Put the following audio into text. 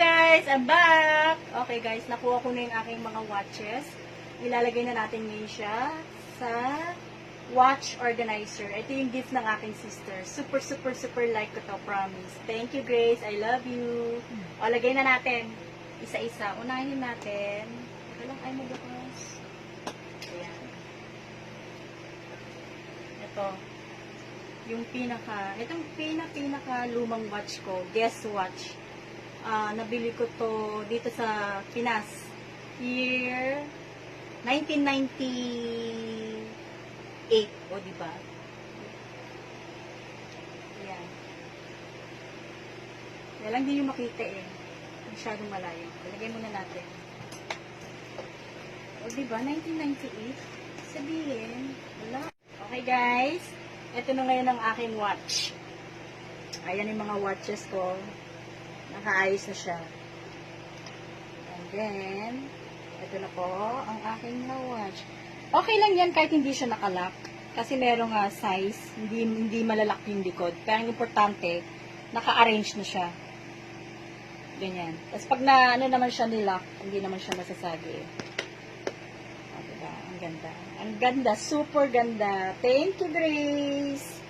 guys! I'm back! Okay guys, nakuha ko na yung aking mga watches. Ilalagay na natin ngayon siya sa watch organizer. Ito yung gift ng aking sister. Super like ko to, promise. Thank you Grace, I love you. O, lagay na natin. Isa-isa. Unahin natin. Teka lang, ay mabukas. Ayan. Ito. Yung itong pinaka lumang watch ko, Guess watch. Nabili ko to dito sa Pinas. Year 1998. O, diba? Ayan. Kaya lang din yung makita eh. Masyadong malayo. Ilagay muna natin. O, diba? 1998. Sabihin. Wala. Okay, guys. Ito na ngayon ang aking watch. Ayan yung mga watches ko. Nakaayos na siya. And then, ito na po ang aking watch. Okay lang yan kahit hindi siya nakalock. Kasi merong size, hindi malalak yung likod. Pero ang importante, naka-arrange na siya. Ganyan. Tapos pag naman siya nilock, hindi naman siya masasagi. O, diba? Ang ganda. Ang ganda. Super ganda. Thank you, Grace!